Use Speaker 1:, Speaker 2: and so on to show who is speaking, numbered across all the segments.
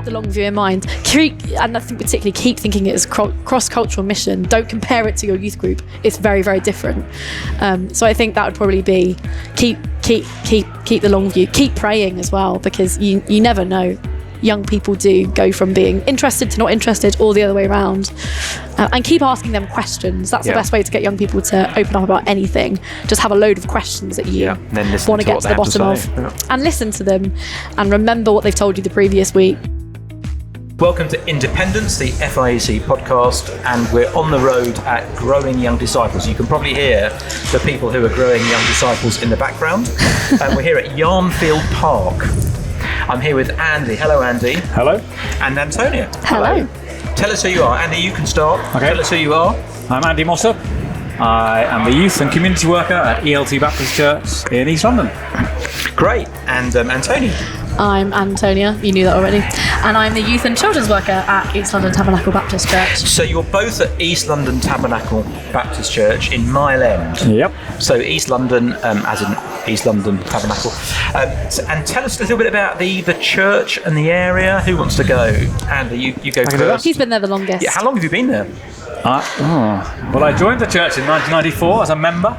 Speaker 1: the long view in mind. And I think particularly keep thinking it as cross-cultural mission. Don't compare it to your youth group. It's very, very different. So I think that would probably be keep the long view. Keep praying as well, because you never know. Young people do go from being interested to not interested, or the other way around. And keep asking them questions. That's the best way to get young people to open up about anything. Just have a load of questions that you want to get to the bottom of, and listen to them, and remember what they've told you the previous week.
Speaker 2: Welcome to Independence, the FIEC podcast, and we're on the road at Growing Young Disciples. You can probably hear the people who are growing young disciples in the background. And we're here at Yarnfield Park. I'm here with Andy. Hello, Andy.
Speaker 3: Hello.
Speaker 2: And Antonia.
Speaker 1: Hello.
Speaker 2: Tell us who you are. Andy, you can start.
Speaker 3: Okay.
Speaker 2: Tell us who you are.
Speaker 3: I'm Andy Mossop. I am the youth and community worker at ELT Baptist Church in East London.
Speaker 2: Great. And Antonia.
Speaker 1: I'm Antonia, you knew that already, and I'm the youth and children's worker at East London Tabernacle Baptist Church. So
Speaker 2: you're both at East London Tabernacle Baptist Church in Mile End.
Speaker 3: Yep.
Speaker 2: So East London, as in East London Tabernacle. And tell us a little bit about the church and the area. Who wants to go? Andy, you go first.
Speaker 1: He's been there the longest.
Speaker 2: Yeah, how long have you been there?
Speaker 3: Well, I joined the church in 1994 as a member.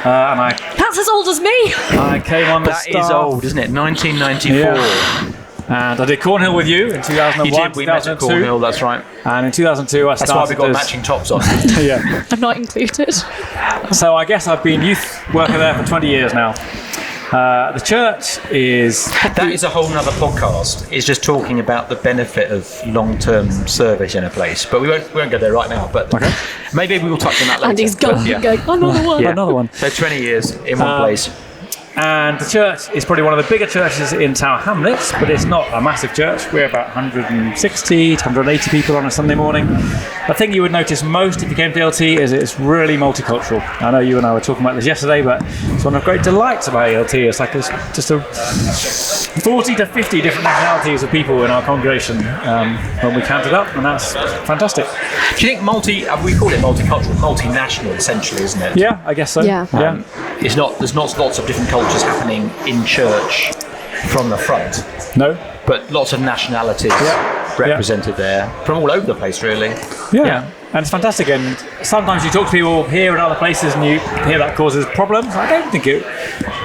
Speaker 3: And
Speaker 1: That's as old as me!
Speaker 3: I came on the
Speaker 2: staff.
Speaker 3: staff.
Speaker 2: That is old, isn't it? 1994.
Speaker 3: Yeah. And I did Cornhill with you in 2001.
Speaker 2: You did, we met at Cornhill, that's right.
Speaker 3: And in 2002 I started.
Speaker 2: That's why we got matching tops on.
Speaker 3: Yeah.
Speaker 1: I'm not included.
Speaker 3: So I guess I've been youth worker there for 20 years now. The church is...
Speaker 2: That is a whole nother podcast. It's just talking about the benefit of long-term service in a place. But we won't go there right now. But
Speaker 3: okay.
Speaker 2: Maybe we will touch on that later.
Speaker 1: And he's gone going, another one.
Speaker 2: Yeah.
Speaker 3: Another one.
Speaker 2: So 20 years in one place.
Speaker 3: And the church is probably one of the bigger churches in Tower Hamlets, but it's not a massive church. We're about 160 to 180 people on a Sunday morning. The thing you would notice most if you came to ELT is it's really multicultural. I know you and I were talking about this yesterday, but it's one of the great delights about ELT. It's like there's just 40 to 50 different nationalities of people in our congregation when we count it up, and that's fantastic.
Speaker 2: Do you think we call it multicultural, multinational essentially, isn't it?
Speaker 3: Yeah, I guess so.
Speaker 1: Yeah.
Speaker 2: There's not lots of different cultures happening in church from the front.
Speaker 3: No.
Speaker 2: But lots of nationalities represented there from all over the place, really.
Speaker 3: Yeah. And it's fantastic. And sometimes you talk to people here and other places and you hear that causes problems. I don't think it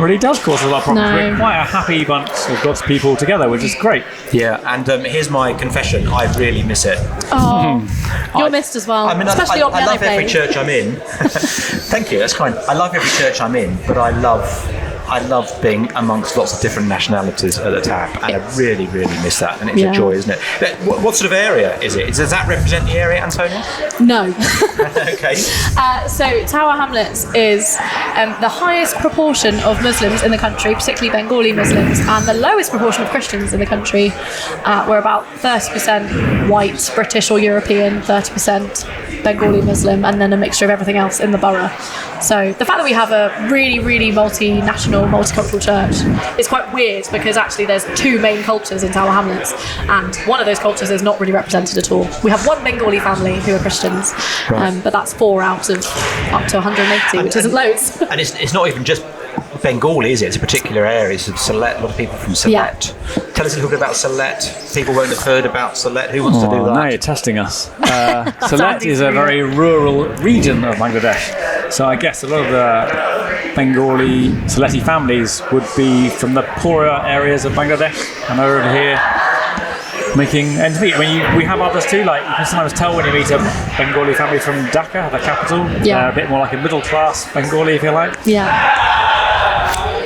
Speaker 3: really does cause a lot of problems.
Speaker 1: No.
Speaker 3: We're quite a happy bunch of God's people together, which is great.
Speaker 2: Yeah, and here's my confession. I really miss it.
Speaker 1: Oh, you're missed as well. Especially on
Speaker 2: I love every church I'm in. Thank you, that's kind. I love every church I'm in, but I love being amongst lots of different nationalities at the tab, and I really, really miss that, and it's a joy, isn't it? What sort of area is it? Does that represent the area, Antonia?
Speaker 1: No.
Speaker 2: Okay.
Speaker 1: So Tower Hamlets is the highest proportion of Muslims in the country, particularly Bengali Muslims, and the lowest proportion of Christians in the country. We're about 30% white, British or European, 30% Bengali Muslim, and then a mixture of everything else in the borough. So the fact that we have a really, really multinational, multicultural church is quite weird, because actually there's two main cultures in Tower Hamlets, and one of those cultures is not really represented at all. We have one Bengali family who are Christians, but that's 4 out of up to 180, which isn't loads.
Speaker 2: And it's not even just Bengali, is it? It's a particular area. It's Sylhet, a lot of people from Sylhet. Yeah. Tell us a little bit about Sylhet. People won't have heard about Sylhet. Who wants to do that?
Speaker 3: Now you're testing us. Sylhet is a very rural region of Bangladesh. So I guess a lot of the Bengali Sylheti families would be from the poorer areas of Bangladesh, and are over here making ends meet. I mean, we have others too, like you can sometimes tell when you meet a Bengali family from Dhaka, the capital.
Speaker 1: Yeah.
Speaker 3: A bit more like a middle class Bengali, if you like.
Speaker 1: Yeah.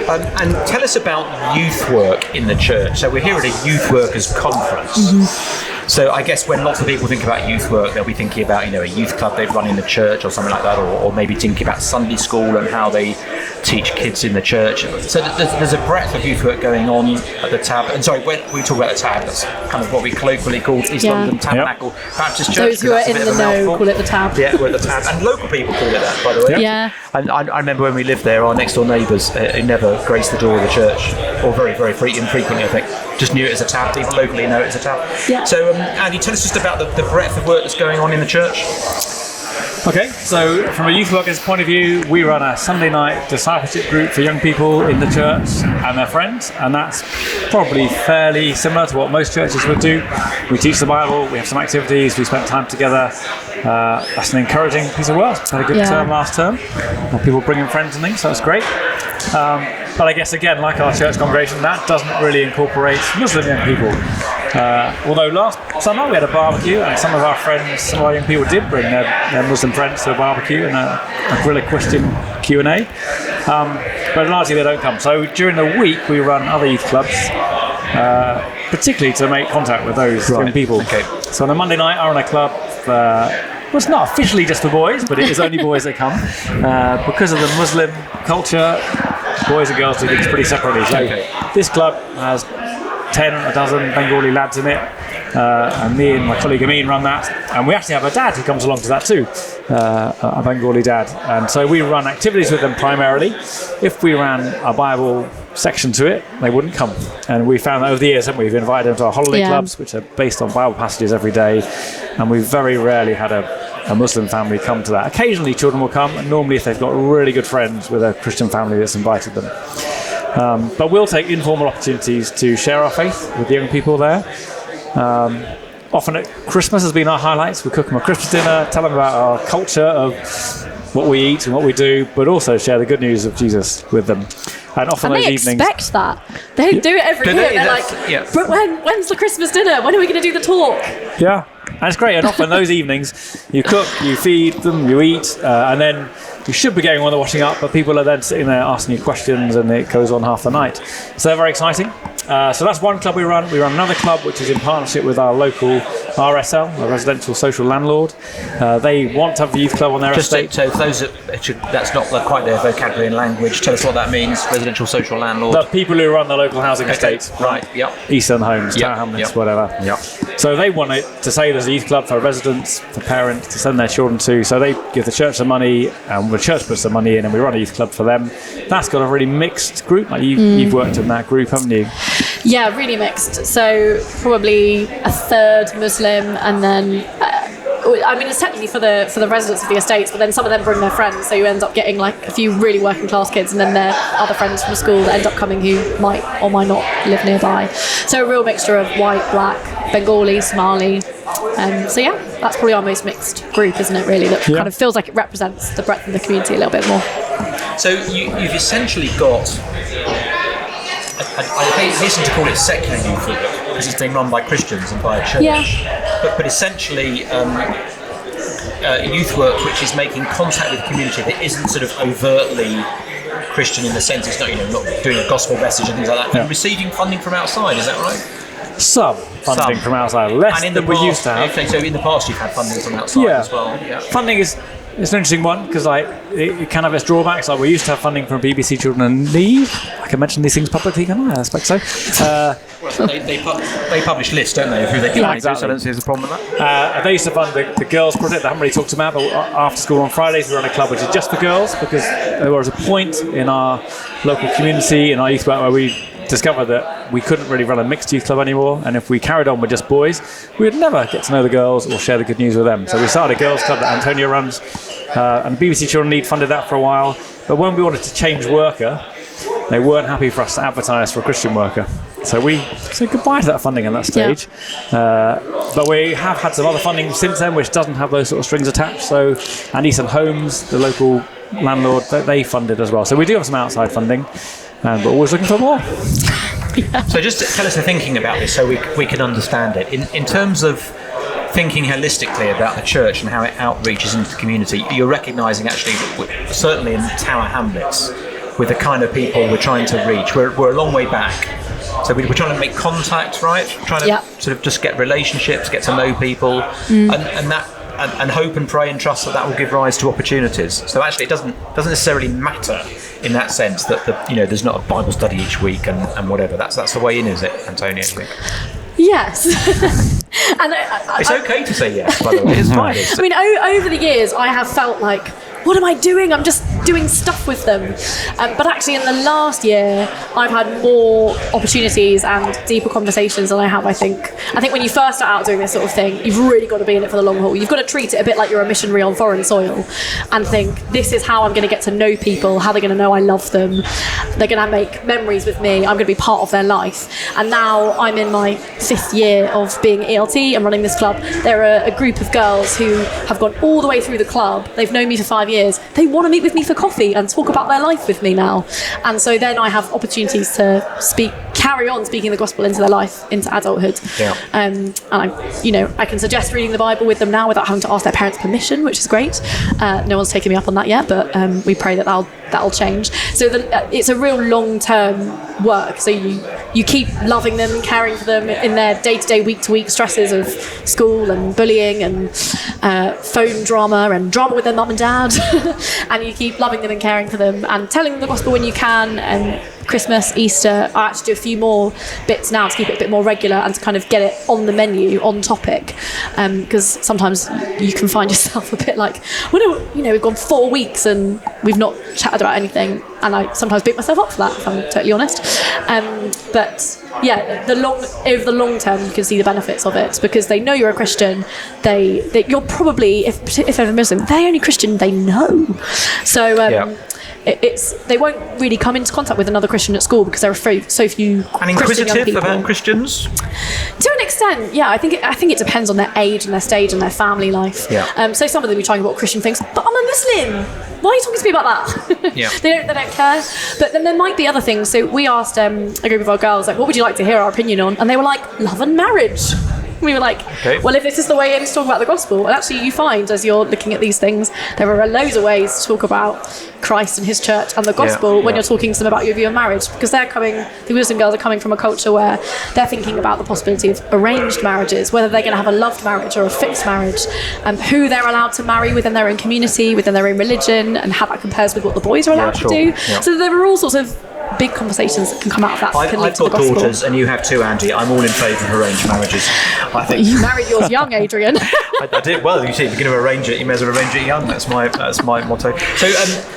Speaker 2: And tell us about youth work in the church. So we're here at a youth workers conference. Mm-hmm. So I guess when lots of people think about youth work, they'll be thinking about, a youth club they run in the church or something like that, or maybe thinking about Sunday school and how they teach kids in the church. So there's a breadth of youth work going on at the tab. And sorry, when we talk about the tab, that's kind of what we colloquially call East London Tabernacle Baptist Church.
Speaker 1: Those who are in the know call it the tab.
Speaker 2: Yeah, we're at the tab. And local people call it that, by the way.
Speaker 1: Yeah.
Speaker 2: And I remember when we lived there, our next door neighbours who never graced the door of the church, or very, very infrequently, I think, just knew it as a tab. People locally know it as a tab.
Speaker 1: Yeah.
Speaker 2: So, Andy, tell us just about the breadth of work that's going on in the church.
Speaker 3: Okay, so from a youth worker's point of view, we run a Sunday night discipleship group for young people in the church and their friends, and that's probably fairly similar to what most churches would do. We teach the Bible, we have some activities, we spent time together. That's an encouraging piece of work. Had a good term last term. People bringing friends and things, so that's great. But I guess, again, like our church congregation, that doesn't really incorporate Muslim young people. Although last summer we had a barbecue, and some of our friends, some of our young people did bring their Muslim friends to a barbecue and a grill a question Q&A. But largely they don't come. So during the week we run other youth clubs, particularly to make contact with those young people.
Speaker 2: Okay.
Speaker 3: So on a Monday night I run a club well, it's not officially just for boys, but it is only boys that come. Because of the Muslim culture, boys and girls do things pretty separately. So this club has 10 or a dozen Bengali lads in it, and me and my colleague Amin run that, and we actually have a dad who comes along to that too, a Bengali dad, and so we run activities with them primarily. If we ran a Bible section to it, they wouldn't come, and we found that over the years, haven't we? We've invited them to our holiday clubs, which are based on Bible passages every day, and we've very rarely had a Muslim family come to that. Occasionally children will come, and normally if they've got really good friends with a Christian family that's invited them. But we'll take informal opportunities to share our faith with the young people there. Often at Christmas has been our highlights. We cook them a Christmas dinner, tell them about our culture of what we eat and what we do, but also share the good news of Jesus with them. And often those evenings...
Speaker 1: they expect that. They do it every year. They're like, but when's the Christmas dinner? When are we going to do the talk?
Speaker 3: Yeah, and it's great. And often those evenings, you cook, you feed them, you eat, and then you should be getting on the washing up, but people are then sitting there asking you questions, and it goes on half the night. So they're very exciting. So that's one club we run. We run another club which is in partnership with our local RSL, a residential social landlord. They want to have the youth club on their estate.
Speaker 2: So for those that's not quite their vocabulary and language, tell us what that means, residential social landlord.
Speaker 3: The people who run the local housing estate.
Speaker 2: Right,
Speaker 3: Eastern Homes, Tower Hamlets, whatever. So they want it to say there's a youth club for residents, for parents to send their children to. So they give the church some money, and the church puts some money in, and we run a youth club for them. That's got a really mixed group. Like you've worked in that group, haven't you?
Speaker 1: Yeah, really mixed. So probably a third Muslim, and then it's technically for the residents of the estates, but then some of them bring their friends, so you end up getting like a few really working class kids, and then their other friends from school that end up coming who might or might not live nearby. So a real mixture of white, black, Bengali, Somali. So yeah, that's probably our most mixed group, isn't it? Really, that kind of feels like it represents the breadth of the community a little bit more.
Speaker 2: So you've essentially got. I hasten to call it secular youth work because it's being run by Christians and by a church. But essentially, youth work which is making contact with the community that isn't sort of overtly Christian in the sense it's not not doing a gospel message and things like that. And receiving funding from outside, is that right?
Speaker 3: Some funding from outside, less than we used to have.
Speaker 2: Okay, so in the past you've had funding from outside as well. Yeah.
Speaker 3: Funding is. It's an interesting one because it can have its drawbacks. Like we used to have funding from BBC Children in Need. I can mention these things publicly, can I? I expect so.
Speaker 2: They publish lists, don't they, of who they give money to, so I don't see there's a problem with that.
Speaker 3: They used to fund the girls project that I haven't really talked about, but after school on Fridays we run a club which is just for girls, because there was a point in our local community, in our youth work, where we discovered that we couldn't really run a mixed youth club anymore, and if we carried on with just boys, we would never get to know the girls or share the good news with them. So we started a girls club that Antonia runs, and BBC Children Need funded that for a while, but when we wanted to change worker, they weren't happy for us to advertise for a Christian worker. So we said goodbye to that funding at that stage. But we have had some other funding since then which doesn't have those sort of strings attached. So and Eastern Homes, the local landlord, they funded as well. So we do have some outside funding, and we're always looking for more.
Speaker 2: So just tell us the thinking about this so we can understand it. In terms of thinking holistically about the church and how it outreaches into the community, you're recognising actually, certainly in Tower Hamlets, with the kind of people we're trying to reach, we're a long way back. So we're trying to make contact, right? Trying to sort of just get relationships, get to know people, and hope and pray and trust that will give rise to opportunities. So actually, it doesn't necessarily matter in that sense that there's not a Bible study each week and whatever. That's the way in, is it, Antonia?
Speaker 1: Yes. And
Speaker 2: it's okay to say yes, by the way. It's fine.
Speaker 1: I mean, over the years, I have felt like, what am I doing? I'm just doing stuff with them. But actually in the last year, I've had more opportunities and deeper conversations than I have, I think. I think when you first start out doing this sort of thing, you've really got to be in it for the long haul. You've got to treat it a bit like you're a missionary on foreign soil and think, this is how I'm going to get to know people, how they're going to know I love them. They're going to make memories with me. I'm going to be part of their life. And now I'm in my 5th year of being ELT and running this club. There are a group of girls who have gone all the way through the club. They've known me for 5 years. They want to meet with me for coffee and talk about their life with me now. And so then I have opportunities to carry on speaking the gospel into their life, into adulthood.
Speaker 2: Yeah.
Speaker 1: And I can suggest reading the Bible with them now without having to ask their parents' permission, which is great. No one's taken me up on that yet, but we pray that that'll change. So it's a real long-term work. So you keep loving them, caring for them in their day-to-day, week-to-week stresses of school and bullying and phone drama and drama with their mum and dad. And you keep loving them and caring for them and telling them the gospel when you can. And Christmas, Easter, I actually do a few more bits now to keep it a bit more regular and to kind of get it on the menu, on topic, because sometimes you can find yourself a bit like, we've gone 4 weeks and we've not chatted about anything, and I sometimes beat myself up for that, if I'm totally honest. But yeah, over the long term, you can see the benefits of it because they know you're a Christian. You're probably, if ever Muslim, the only Christian they know. So. They won't really come into contact with another Christian at school because there are so few
Speaker 2: and inquisitive about Christians.
Speaker 1: To an extent, yeah. I think it depends on their age and their stage and their family life.
Speaker 2: Yeah.
Speaker 1: So some of them be talking about Christian things, but I'm a Muslim. Why are you talking to me about that?
Speaker 2: Yeah.
Speaker 1: They don't care. But then there might be other things. So we asked a group of our girls, like, what would you like to hear our opinion on? And they were like, love and marriage. We were like,
Speaker 2: okay.
Speaker 1: Well, if this is the way in to talk about the gospel, and actually you find as you're looking at these things, there are loads of ways to talk about Christ and his church and the gospel when you're talking to them about your view of marriage, because the Muslim girls are coming from a culture where they're thinking about the possibility of arranged marriages, whether they're going to have a loved marriage or a fixed marriage, and who they're allowed to marry within their own community, within their own religion, and how that compares with what the boys are allowed to do. Yeah. So there are all sorts of big conversations that can come out of that.
Speaker 2: I've got daughters, and you have too, Andy. I'm all in favour of arranged marriages. I think
Speaker 1: you married yours young, Adrian.
Speaker 2: I did. Well, you see, if you're going to arrange it, you may as well arrange it young. That's my motto.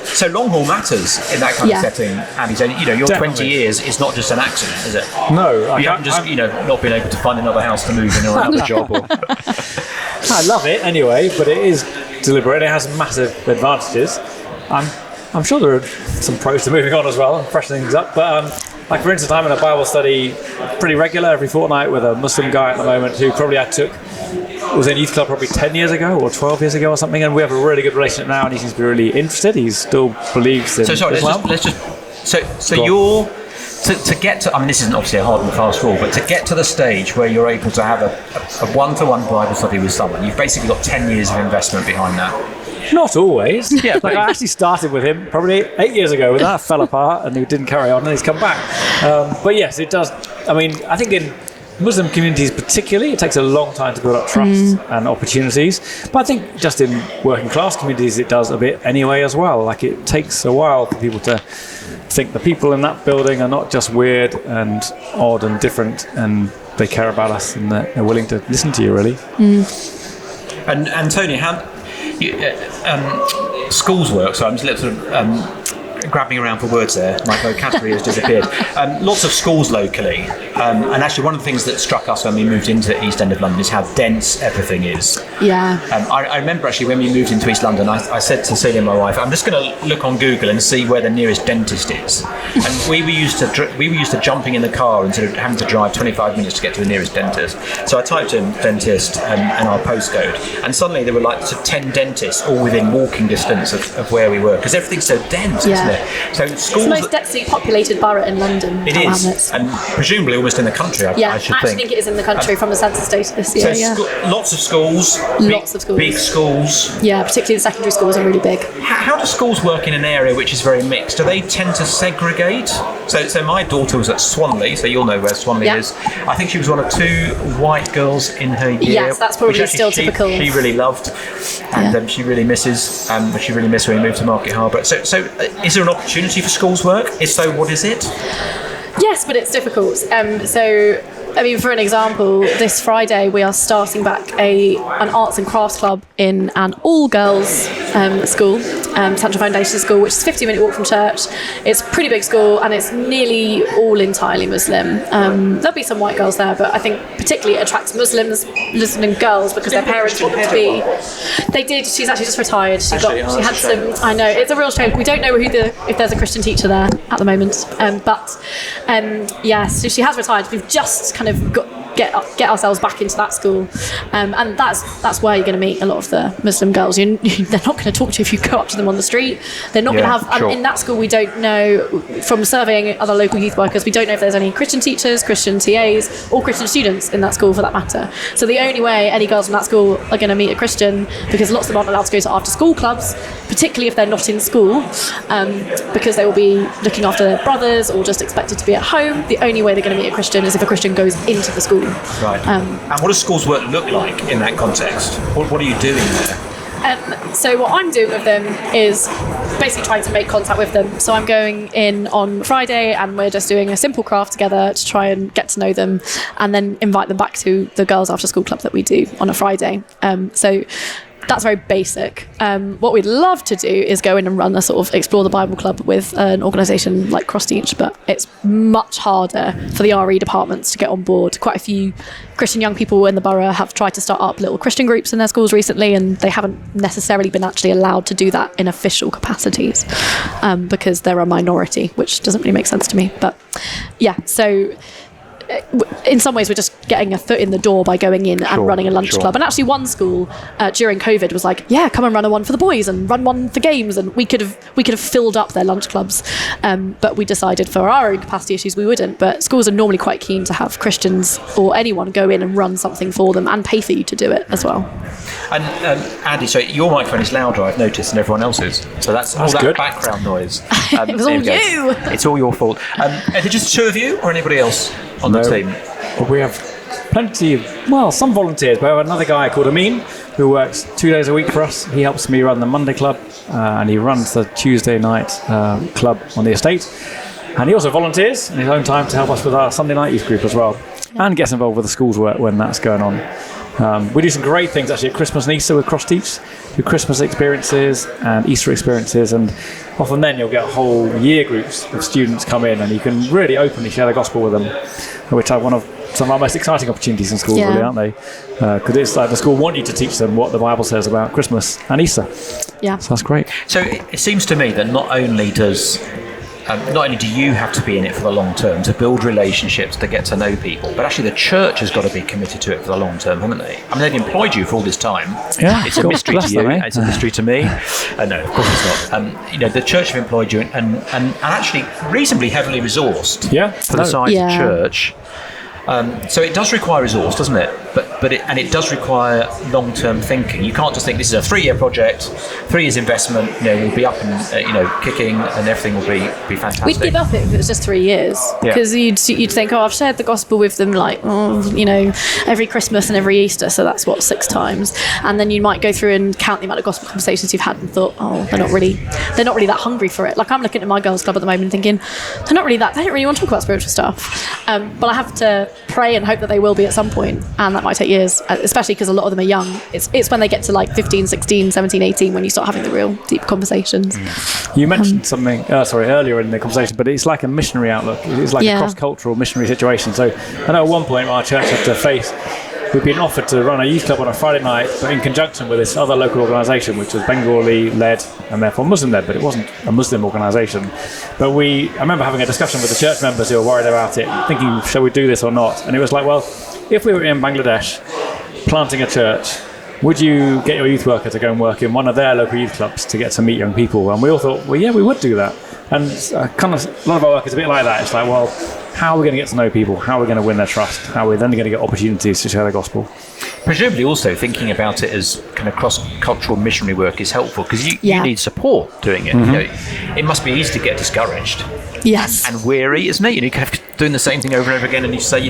Speaker 2: So long haul matters in that kind of setting, Andy. So your
Speaker 3: Definitely.
Speaker 2: 20 years is not just an accident, is it?
Speaker 3: No,
Speaker 2: you haven't just not been able to find another house to move in or another job. Or...
Speaker 3: I love it anyway, but it is deliberate. It has massive advantages. I'm sure there are some pros to moving on as well and freshening things up. But like for instance, I'm in a Bible study pretty regular every fortnight with a Muslim guy at the moment who probably was in youth club probably 10 years ago or 12 years ago or something, and we have a really good relationship now, and he seems to be really interested. He still believes in Islam.
Speaker 2: To get to, I mean, this isn't obviously a hard and fast rule, but to get to the stage where you're able to have a one-to-one Bible study with someone, you've basically got 10 years of investment behind that.
Speaker 3: Not always. Yeah, like I actually started with him probably 8 years ago. That fell apart and he didn't carry on, and he's come back. But yes, it does. I mean, I think in Muslim communities particularly, it takes a long time to build up trust and opportunities. But I think just in working class communities, it does a bit anyway as well. Like it takes a while for people to think the people in that building are not just weird and odd and different, and they care about us and they're willing to listen to you, really.
Speaker 2: And Antonia, schools work, so I'm just sort of grabbing around for words there. My vocabulary has disappeared. Lots of schools locally, and actually one of the things that struck us when we moved into the East End of London is how dense everything is.
Speaker 1: Yeah.
Speaker 2: I remember actually when we moved into East London, I said to Celia, my wife, I'm just going to look on Google and see where the nearest dentist is. And we were used to jumping in the car and sort of having to drive 25 minutes to get to the nearest dentist. So I typed in dentist and our postcode, and suddenly there were like sort of 10 dentists all within walking distance of where we were, because everything's so dense, isn't it? So schools,
Speaker 1: it's the most densely populated borough in London.
Speaker 2: It
Speaker 1: Tower
Speaker 2: is,
Speaker 1: Hamlets.
Speaker 2: and presumably almost in the country. I should
Speaker 1: think. I think it is in the country from the census data this year.
Speaker 2: Lots of schools.
Speaker 1: Lots of schools.
Speaker 2: Big schools.
Speaker 1: Yeah, particularly the secondary schools are really big.
Speaker 2: How do schools work in an area which is very mixed? Do they tend to segregate? So my daughter was at Swanley, so you'll know where Swanley is. I think she was one of 2 white girls in her year.
Speaker 1: Yes, that's probably still typical.
Speaker 2: She really loved, and she really misses. She really missed when we moved to Market Harbour. So is there an opportunity for schools work? If so, what is it?
Speaker 1: Yes, but it's difficult. For an example, this Friday we are starting back an arts and crafts club in an all-girls school. Central Foundation School, which is a 50-minute walk from church. It's a pretty big school, and it's nearly all entirely Muslim. There'll be some white girls there, but I think particularly it attracts Muslim girls because their parents want them to be. They did. She's actually just retired. She had some. I know, it's a real shame. We don't know if there's a Christian teacher there at the moment, so she has retired. We've just kind of get ourselves back into that school, and that's where you're going to meet a lot of the Muslim girls. They're not going to talk to you if you go up to them on the street. They're not going to have. Sure. In that school, we don't know, from surveying other local youth workers, we don't know if there's any Christian teachers, Christian TAs, or Christian students in that school for that matter. So the only way any girls from that school are going to meet a Christian, because lots of them aren't allowed to go to after school clubs, particularly if they're not in school, because they will be looking after their brothers or just expected to be at home. The only way they're going to meet a Christian is if a Christian goes into the school.
Speaker 2: Right. And what does schools work look like in that context? What are you doing there?
Speaker 1: So what I'm doing with them is basically trying to make contact with them. So I'm going in on Friday, and we're just doing a simple craft together to try and get to know them, and then invite them back to the girls after school club that we do on a Friday. So that's very basic. What we'd love to do is go in and run a sort of Explore the Bible Club with an organisation like Cross Teach, but it's much harder for the RE departments to get on board. Quite a few Christian young people in the borough have tried to start up little Christian groups in their schools recently, and they haven't necessarily been actually allowed to do that in official capacities because they're a minority, which doesn't really make sense to me. But yeah, so in some ways we're just getting a foot in the door by going in and running a lunch club. And actually one school during COVID was like, yeah, come and run a one for the boys and run one for games, and we could have filled up their lunch clubs, but we decided for our own capacity issues we wouldn't. But schools are normally quite keen to have Christians or anyone go in and run something for them and pay for you to do it as well.
Speaker 2: And Andy, so your microphone is louder, I've noticed, than everyone else's, so that's all that
Speaker 3: good
Speaker 2: background noise.
Speaker 1: It was all you.
Speaker 2: It's all your fault. Are there just two of you or anybody else on the team?
Speaker 3: We have some volunteers. We have another guy called Amin who works 2 days a week for us. He helps me run the Monday club, and he runs the Tuesday night club on the estate. And he also volunteers in his own time to help us with our Sunday night youth group as well, and gets involved with the school's work when that's going on. We do some great things actually at Christmas and Easter with Cross Teach. Do Christmas experiences and Easter experiences, and often then you'll get whole year groups of students come in, and you can really openly share the gospel with them, which are one of some of our most exciting opportunities in schools, really, aren't they? Because it's like the school want you to teach them what the Bible says about Christmas and Easter. Yeah, so that's great.
Speaker 2: So it seems to me that not only do you have to be in it for the long term to build relationships, to get to know people, but actually the church has got to be committed to it for the long term, haven't they? I mean, they've employed you for all this time.
Speaker 3: Yeah,
Speaker 2: it's a mystery to you. It's a mystery to me. No, of course it's not. The church have employed you and actually reasonably heavily resourced for the size of church. So it does require resource, doesn't it? But it does require long-term thinking. You can't just think this is a 3-year project, 3 years investment. We'll be up and kicking, and everything will be fantastic.
Speaker 1: We'd give up if it was just 3 years, because you'd think, I've shared the gospel with them every Christmas and every Easter, so that's 6 times, and then you might go through and count the amount of gospel conversations you've had and thought, they're not really that hungry for it. Like I'm looking at my girls' club at the moment, thinking they don't really want to talk about spiritual stuff, but I have to pray and hope that they will be at some point, and that might take years, especially because a lot of them are young. It's when they get to 15, 16, 17, 18 when you start having the real deep conversations.
Speaker 3: You mentioned something earlier in the conversation, but it's like a missionary outlook. It's like a cross-cultural missionary situation. So I know at one point our church had to face, we'd been offered to run a youth club on a Friday night, but in conjunction with this other local organisation, which was Bengali-led and therefore Muslim-led, but it wasn't a Muslim organisation. But I remember having a discussion with the church members who were worried about it, thinking, shall we do this or not? And it was like, well, if we were in Bangladesh planting a church, would you get your youth worker to go and work in one of their local youth clubs to get to meet young people? And we all thought, well, yeah, we would do that. And a lot of our work is a bit like that. It's like, well, how are we going to get to know people? How are we going to win their trust? How are we then going to get opportunities to share the gospel?
Speaker 2: Presumably also thinking about it as kind of cross-cultural missionary work is helpful, because you need support doing it.
Speaker 3: Mm-hmm.
Speaker 2: It must be easy to get discouraged
Speaker 1: Yes.
Speaker 2: and weary, isn't it? You kind of doing the same thing over and over again, and you say,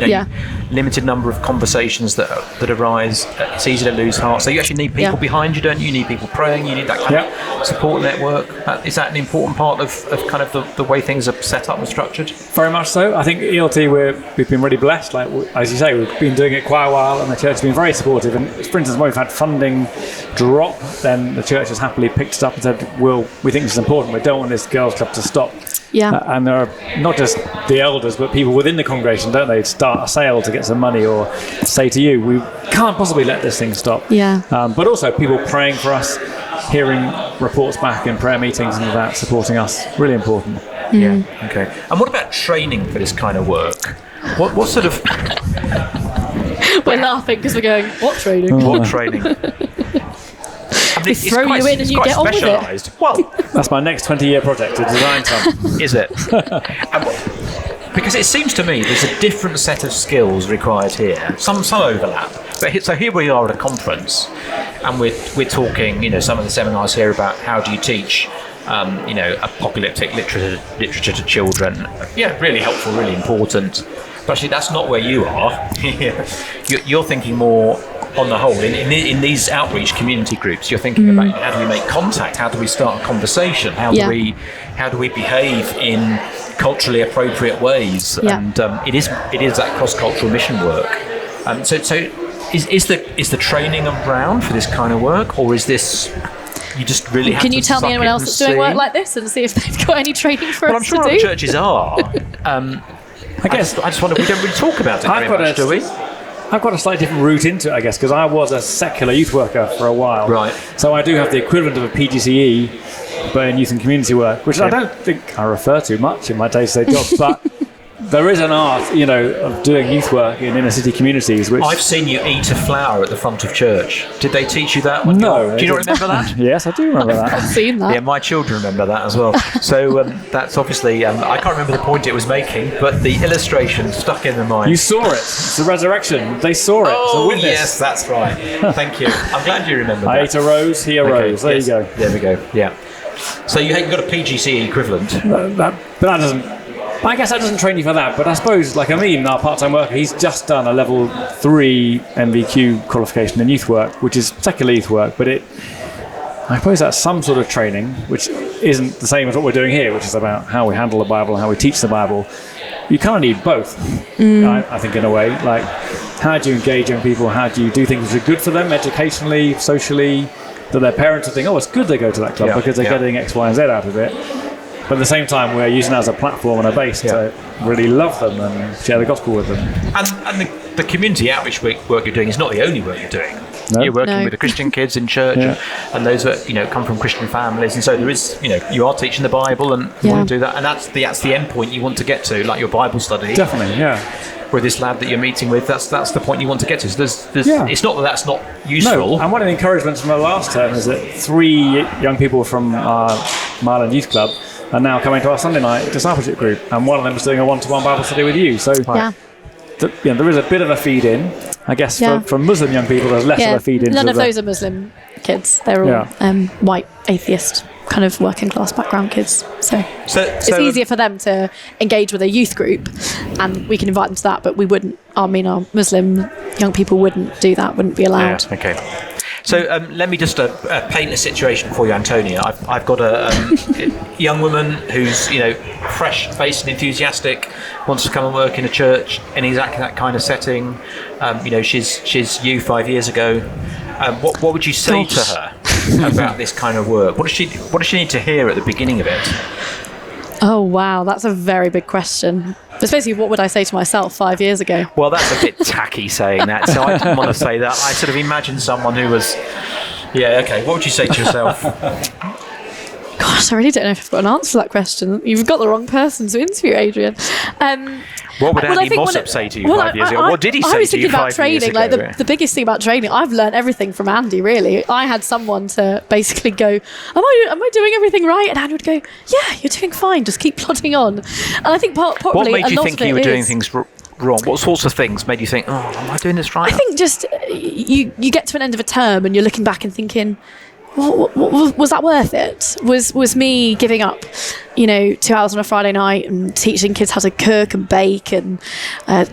Speaker 2: limited number of conversations that arise. It's easy to lose heart. So you actually need people behind you, don't you? You need people praying. You need that kind of support network. Is that an important part of kind of the way things are set up and structured?
Speaker 3: Very much so. I think ELT, we've been really blessed. Like, as you say, we've been doing it quite a while, and the church has been very supportive. And for instance, when we've had funding drop, then the church has happily picked it up and said, we think this is important. We don't want this girls' club to stop.
Speaker 1: Yeah.
Speaker 3: And there are not just the elders, but people within the congregation, don't they, start a sale to get some money or say to you, we can't possibly let this thing stop.
Speaker 1: Yeah.
Speaker 3: But also people praying for us, hearing reports back in prayer meetings and all that, supporting us. Really important.
Speaker 2: Yeah. Okay. And what about training for this kind of work? What sort of...
Speaker 1: We're laughing because we're going, what training?
Speaker 2: What training? I mean,
Speaker 1: They throw you in and you get on with it.
Speaker 2: Well,
Speaker 3: that's my next 20-year project to design some.
Speaker 2: Is it? Because it seems to me there's a different set of skills required here. Some overlap. But so here we are at a conference, and we're talking. Some of the seminars here about how do you teach, apocalyptic literature to children. Yeah, really helpful, really important. But actually, that's not where you are. You're thinking more. On the whole, in these outreach community groups, you're thinking about how do we make contact, how do we start a conversation, how do we behave in culturally appropriate ways, and it is that cross-cultural mission work. So is the training around for this kind of work, or is this you just really have
Speaker 1: Can
Speaker 2: to
Speaker 1: you tell me
Speaker 2: suck
Speaker 1: anyone
Speaker 2: it
Speaker 1: else
Speaker 2: and
Speaker 1: that's doing
Speaker 2: see?
Speaker 1: work like this and see if they've got any training for
Speaker 2: Well,
Speaker 1: us
Speaker 2: I'm sure
Speaker 1: to
Speaker 2: other
Speaker 1: do?
Speaker 2: churches are. I just wonder, we don't really talk about it very much, do we?
Speaker 3: I've got a slightly different route into it, I guess, because I was a secular youth worker for a while.
Speaker 2: Right.
Speaker 3: So I do have the equivalent of a PGCE, but in youth and community work, which I don't think I refer to much in my day-to-day job, but there is an art, of doing youth work in inner city communities. Which
Speaker 2: I've seen you eat a flower at the front of church. Did they teach you that?
Speaker 3: No.
Speaker 2: Do you not remember that?
Speaker 3: Yes, I do remember that.
Speaker 1: I've seen that.
Speaker 2: Yeah, my children remember that as well. So that's obviously, I can't remember the point it was making, but the illustration stuck in the mind.
Speaker 3: You saw it. It's the resurrection. They saw it. It's a witness.
Speaker 2: Yes, that's right. Thank you. I'm glad you remember that.
Speaker 3: I ate a rose, he arose. There you go.
Speaker 2: There we go. Yeah. So you've got a PGCE equivalent.
Speaker 3: But that doesn't... I guess that doesn't train you for that, but I suppose, like Amin, our part-time worker, he's just done a level 3 MVQ qualification in youth work, which is secular youth work, but I suppose that's some sort of training, which isn't the same as what we're doing here, which is about how we handle the Bible and how we teach the Bible. You kind of need both, I think, in a way. Like, how do you engage young people? How do you do things that are good for them, educationally, socially, that their parents will think, it's good they go to that club because they're getting X, Y, and Z out of it. But at the same time, we're using that as a platform and a base to really love them and share the gospel with them. And
Speaker 2: the community outreach work you're doing is not the only work you're doing. No? You're working with the Christian kids in church, and those that come from Christian families, and so there is, you are teaching the Bible and you want to do that, and that's the end point you want to get to, like your Bible study.
Speaker 3: Definitely, yeah.
Speaker 2: With this lad that you're meeting with, that's the point you want to get to. So it's not that's not useful.
Speaker 3: No, and one of the encouragements from the last term is that 3 young people from our Marland Youth Club are now coming to our Sunday night discipleship group, and one of them is doing a one-to-one Bible study with you. So there is a bit of a feed-in. I guess for Muslim young people, there's less of a feed-in.
Speaker 1: None of those are Muslim kids. They're all white, atheist, kind of working class background kids. So it's easier for them to engage with a youth group, and we can invite them to that, but we wouldn't. Our Muslim young people wouldn't do that, wouldn't be allowed.
Speaker 2: Yeah, okay. So let me just paint a situation for you, Antonia. I've got a young woman who's fresh-faced and enthusiastic, wants to come and work in a church in exactly that kind of setting. She's you 5 years ago. What would you say to her about this kind of work? What does she need to hear at the beginning of it?
Speaker 1: Oh wow, that's a very big question. It's basically, what would I say to myself 5 years ago?
Speaker 2: Well, that's a bit tacky saying that, so I didn't want to say that. I sort of imagined someone who was, what would you say to yourself?
Speaker 1: Gosh, I really don't know if I've got an answer to that question. You've got the wrong person to interview, Adrian.
Speaker 2: What would Andy Mossop say to you 5 years ago? What did he say to you 5 years ago?
Speaker 1: I was thinking about training. Like the biggest thing about training, I've learned everything from Andy, really. I had someone to basically go, am I doing everything right? And Andy would go, yeah, you're doing fine. Just keep plodding on. And I think probably
Speaker 2: what made
Speaker 1: a
Speaker 2: you
Speaker 1: lot
Speaker 2: think
Speaker 1: of it
Speaker 2: you were doing
Speaker 1: is,
Speaker 2: things wrong? What sorts of things made you think, am I doing this right?
Speaker 1: I think just you get to an end of a term and you're looking back and thinking, was that worth it? Was me giving up, 2 hours on a Friday night and teaching kids how to cook and bake and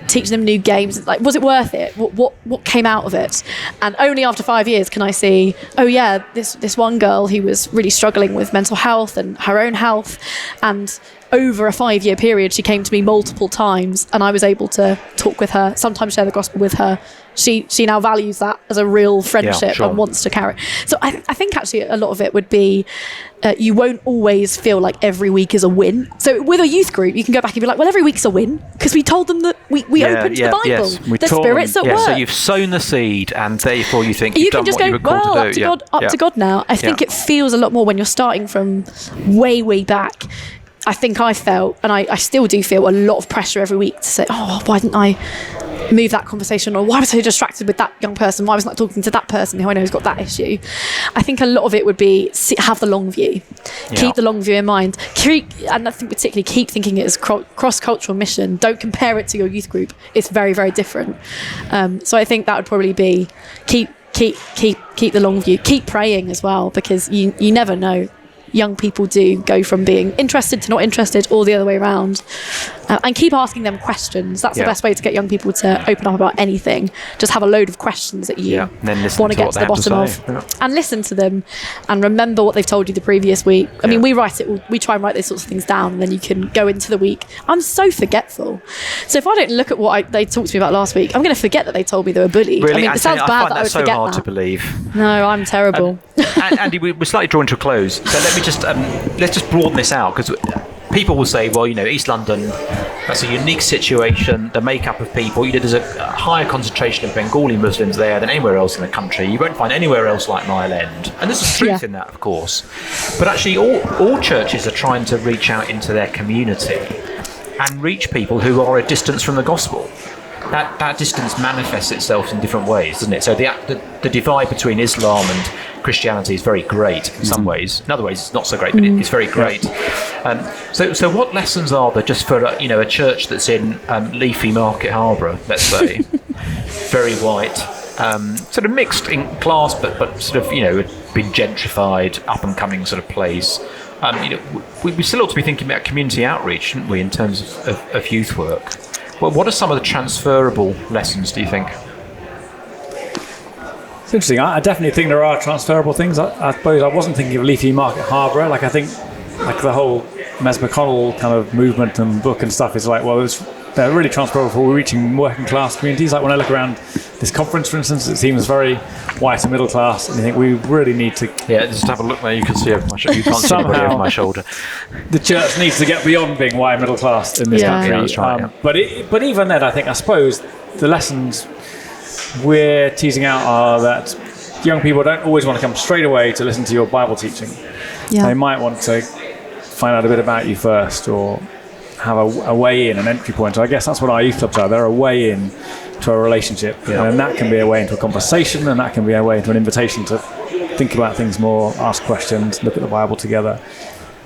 Speaker 1: teaching them new games? Like, was it worth it? What came out of it? And only after 5 years can I see, oh yeah, this one girl who was really struggling with mental health and her own health, and over a 5-year period, she came to me multiple times, and I was able to talk with her, sometimes share the gospel with her. She now values that as a real friendship and wants to carry it. So I think actually a lot of it would be, you won't always feel like every week is a win. So with a youth group, you can go back and be like, well, every week's a win because we told them that we opened the Bible.
Speaker 2: Yes.
Speaker 1: The Spirit's at work.
Speaker 2: So you've sown the seed, and therefore you think you've done what you were called to do.
Speaker 1: Up to God now. I think it feels a lot more when you're starting from way, way back. I think I felt, and I still do feel, a lot of pressure every week to say, oh, why didn't I move that conversation, or why was I so distracted with that young person, why wasn't I talking to that person who I know has got that issue? I think a lot of it would be have the long view, keep the long view in mind, and I think particularly keep thinking it as cross-cultural mission. Don't compare it to your youth group. It's very, very different. So I think that would probably be keep the long view, keep praying as well, because you never know. Young people do go from being interested to not interested, or the other way around, and keep asking them questions. That's the best way to get young people to open up about anything. Just have a load of questions that you want to get to the bottom of, and listen to them, and remember what they've told you the previous week. I mean, we try and write those sorts of things down, and then you can go into the week. I'm so forgetful, so if I don't look at what they talked to me about last week, I'm going to forget that they told me they were bullied.
Speaker 2: Really?
Speaker 1: I mean, it sounds bad that I would
Speaker 2: so
Speaker 1: forget
Speaker 2: hard
Speaker 1: that.
Speaker 2: to believe.
Speaker 1: No, I'm terrible.
Speaker 2: Andy, we're slightly drawing to a close, so let's just broaden this out, because people will say, well, East London, that's a unique situation, the makeup of people, there's a higher concentration of Bengali Muslims there than anywhere else in the country. You won't find anywhere else like Mile End, and there's a truth in that, of course, but actually all churches are trying to reach out into their community and reach people who are a distance from the gospel. That distance manifests itself in different ways, doesn't it? So the divide between Islam and Christianity is very great in some ways. In other ways, it's not so great, but it's very great. So what lessons are there just for a church that's in leafy Market Harborough, let's say, very white, sort of mixed in class, but sort of been gentrified, up and coming sort of place. We still ought to be thinking about community outreach, shouldn't we, in terms of youth work? Well, what are some of the transferable lessons, do you think?
Speaker 3: It's interesting. I definitely think there are transferable things. I suppose I wasn't thinking of leafy Market Harborough. I think the whole Mes McConnell kind of movement and book and stuff is they're really transferable for reaching working class communities. Like when I look around this conference, for instance, it seems very white and middle class, and you think we really need to. Yeah,
Speaker 2: just have a look there. You can see over my shoulder. You can't see anybody over my shoulder.
Speaker 3: The church needs to get beyond being white and middle class in this country.
Speaker 2: Yeah, that's right.
Speaker 3: But even then, I suppose the lessons we're teasing out are that young people don't always want to come straight away to listen to your Bible teaching. Yeah. They might want to find out a bit about you first, or have a way in, an entry point. So I guess that's what our youth clubs are. They're a way in to a relationship, and that can be a way into a conversation, and that can be a way into an invitation to think about things more, ask questions, look at the Bible together.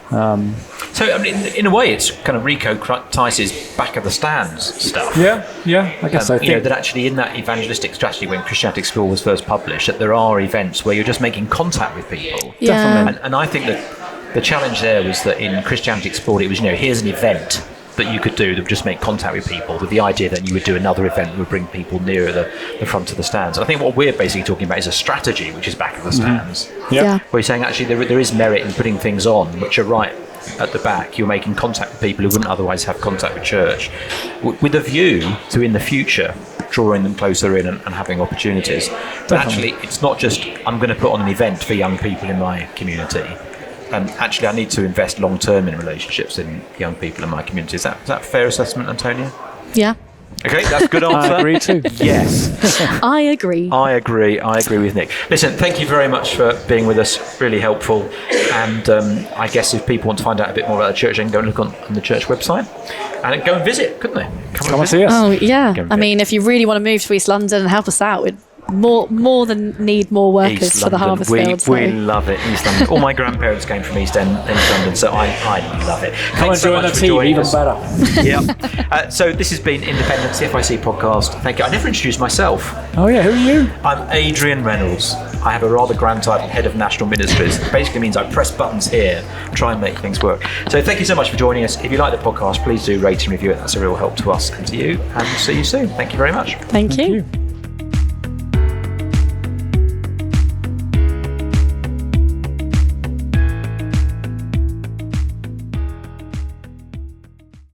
Speaker 2: So I mean, in a way, it's kind of Rico Tice's back of the stands stuff.
Speaker 3: Yeah, I guess so.
Speaker 2: That actually in that evangelistic strategy, when Christianity Explored was first published, that there are events where you're just making contact with people.
Speaker 1: Yeah.
Speaker 3: Definitely.
Speaker 2: And I think that the challenge there was that in Christianity Explored, it was, here's an event that you could do that would just make contact with people, with the idea that you would do another event that would bring people nearer the front of the stands. And I think what we're basically talking about is a strategy, which is back of the stands.
Speaker 3: Mm-hmm. Yeah.
Speaker 2: Where you're saying actually there is merit in putting things on which are right at the back. You're making contact with people who wouldn't otherwise have contact with church, with a view to in the future drawing them closer in and having opportunities. But actually, it's not just I'm going to put on an event for young people in my community. Actually, I need to invest long term in relationships in young people in my community. Is that a fair assessment, Antonia?
Speaker 1: Yeah.
Speaker 2: Okay, that's a good answer.
Speaker 3: I agree too.
Speaker 2: Yes.
Speaker 1: I agree
Speaker 2: with Nick. Listen, thank you very much for being with us. Really helpful. And I guess if people want to find out a bit more about the church, they can go and look on the church website and go and visit, couldn't they?
Speaker 3: Come and see us.
Speaker 1: Oh, yeah. I mean, if you really want to move to East London and help us out, we'd more than need more workers
Speaker 2: East
Speaker 1: for the
Speaker 2: London.
Speaker 1: harvest field.
Speaker 2: We love it, East London. All my grandparents came from East London, so I love it.
Speaker 3: Come and join the team, even better.
Speaker 2: Yeah. So this has been Independence, the FIEC podcast. Thank you. I never introduced myself.
Speaker 3: Oh yeah, who are you?
Speaker 2: I'm Adrian Reynolds. I have a rather grand title, Head of National Ministries. It basically means I press buttons here, try and make things work. So thank you so much for joining us. If you like the podcast, please do rate and review it. That's a real help to us and to you. And see you soon. Thank you very much.
Speaker 1: Thank you.